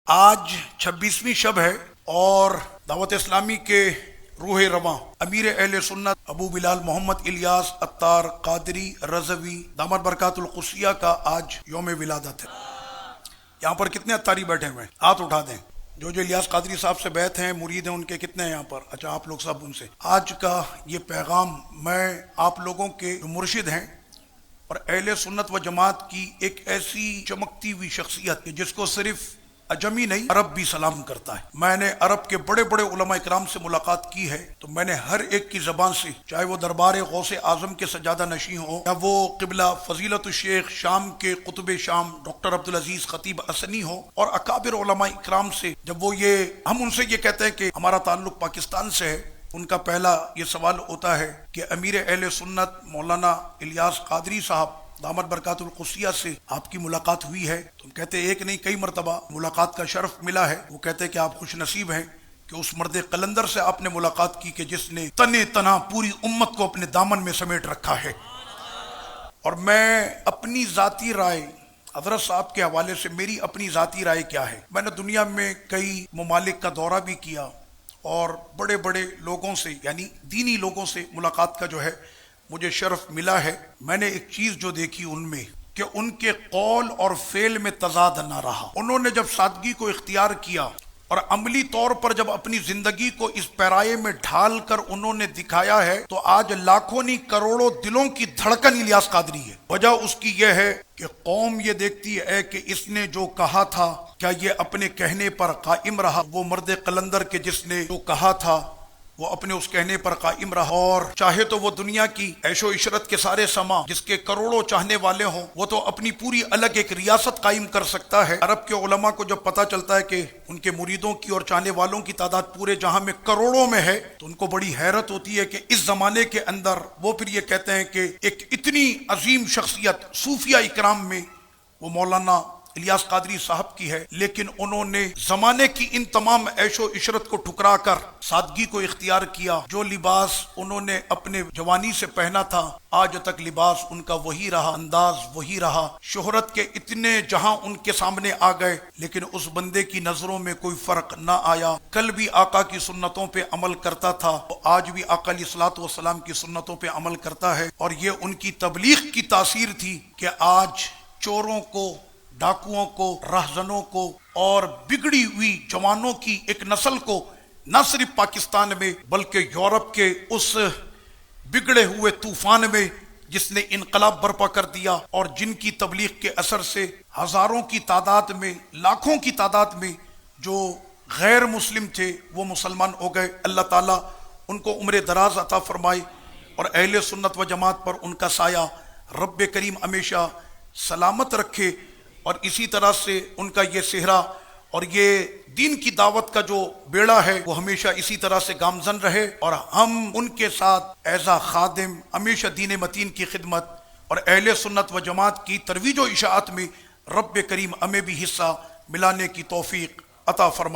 آج 26ویں شب ہے اور دعوت اسلامی کے روح رواں امیر اہل سنت ابو بلال محمد الیاس عطار قادری رضوی دامت برکات القدسیہ کا آج یوم ولادت ہے۔ یہاں پر کتنے عطاری بیٹھے ہوئے ہیں؟ ہاتھ اٹھا دیں۔ جو الیاس قادری صاحب سے بیعت ہیں، مرید ہیں، ان کے کتنے ہیں یہاں پر؟ اچھا، آپ لوگ سب ان سے۔ آج کا یہ پیغام میں آپ لوگوں کے جو مرشد ہیں اور اہل سنت و جماعت کی ایک ایسی چمکتی ہوئی شخصیت جس کو صرف عجمی نہیں عرب بھی سلام کرتا ہے۔ میں نے عرب کے بڑے بڑے علماء اکرام سے ملاقات کی ہے تو میں نے ہر ایک کی زبان سے، چاہے وہ دربار غوث اعظم کے سجادہ نشین ہو یا وہ قبلہ فضیلت الشیخ شام کے قطب شام ڈاکٹر عبدالعزیز خطیب حسنی ہو، اور اکابر علماء اکرام سے جب وہ ہم ان سے یہ کہتے ہیں کہ ہمارا تعلق پاکستان سے ہے، ان کا پہلا یہ سوال ہوتا ہے کہ امیر اہل سنت مولانا الیاس قادری صاحب دامت برکات القدسیہ سے آپ کی ملاقات ہوئی ہے؟ تو ہم کہتے ہیں ایک نہیں کئی مرتبہ ملاقات کا شرف ملا ہے۔ وہ کہتے ہیں کہ آپ خوش نصیب ہیں کہ اس مرد قلندر سے آپ نے ملاقات کی کہ جس نے تنے تنا پوری امت کو اپنے دامن میں سمیٹ رکھا ہے۔ اور میں اپنی ذاتی رائے حضرت صاحب کے حوالے سے، میری اپنی ذاتی رائے کیا ہے، میں نے دنیا میں کئی ممالک کا دورہ بھی کیا اور بڑے بڑے لوگوں سے، یعنی دینی لوگوں سے ملاقات کا جو ہے مجھے شرف ملا ہے۔ میں نے ایک چیز جو دیکھی ان میں کہ ان کے قول اور فعل میں تضاد نہ رہا۔ انہوں نے جب سادگی کو اختیار کیا اور عملی طور پر جب اپنی زندگی کو اس پیرائے میں ڈھال کر انہوں نے دکھایا ہے تو آج لاکھوں نہیں کروڑوں دلوں کی دھڑکن الیاس قادری ہے۔ وجہ اس کی یہ ہے کہ قوم یہ دیکھتی ہے کہ اس نے جو کہا تھا کیا یہ اپنے کہنے پر قائم رہا۔ وہ مرد قلندر کے جس نے جو کہا تھا وہ اپنے اس کہنے پر قائم رہا، اور چاہے تو وہ دنیا کی عیش و عشرت کے سارے سما جس کے کروڑوں چاہنے والے ہوں، وہ تو اپنی پوری الگ ایک ریاست قائم کر سکتا ہے۔ عرب کے علماء کو جب پتہ چلتا ہے کہ ان کے مریدوں کی اور چاہنے والوں کی تعداد پورے جہاں میں کروڑوں میں ہے تو ان کو بڑی حیرت ہوتی ہے کہ اس زمانے کے اندر وہ پھر یہ کہتے ہیں کہ ایک اتنی عظیم شخصیت صوفیہ اکرام میں وہ مولانا الیاس قادری صاحب کی ہے، لیکن انہوں نے زمانے کی ان تمام عیش و عشرت کو ٹھکرا کر سادگی کو اختیار کیا۔ جو لباس انہوں نے اپنے جوانی سے پہنا تھا آج تک لباس ان کا وہی رہا، انداز وہی رہا۔ شہرت کے اتنے جہاں ان کے سامنے آ گئے لیکن اس بندے کی نظروں میں کوئی فرق نہ آیا۔ کل بھی آقا کی سنتوں پہ عمل کرتا تھا، آج بھی آقا علیہ الصلوۃ والسلام کی سنتوں پہ عمل کرتا ہے، اور یہ ان کی تبلیغ کی تاثیر تھی کہ آج چوروں کو، ڈاکوؤں کو، رہزنوں کو اور بگڑی ہوئی جوانوں کی ایک نسل کو نہ صرف پاکستان میں بلکہ یورپ کے اس بگڑے ہوئے طوفان میں جس نے انقلاب برپا کر دیا اور جن کی تبلیغ کے اثر سے ہزاروں کی تعداد میں، لاکھوں کی تعداد میں جو غیر مسلم تھے وہ مسلمان ہو گئے۔ اللہ تعالیٰ ان کو عمر دراز عطا فرمائے اور اہل سنت و جماعت پر ان کا سایہ رب کریم ہمیشہ سلامت رکھے، اور اسی طرح سے ان کا یہ صحرا اور یہ دین کی دعوت کا جو بیڑا ہے وہ ہمیشہ اسی طرح سے گامزن رہے، اور ہم ان کے ساتھ ایز اے خادم ہمیشہ دین متین کی خدمت اور اہل سنت و جماعت کی ترویج و اشاعت میں رب کریم ہمیں بھی حصہ ملانے کی توفیق عطا فرمائے۔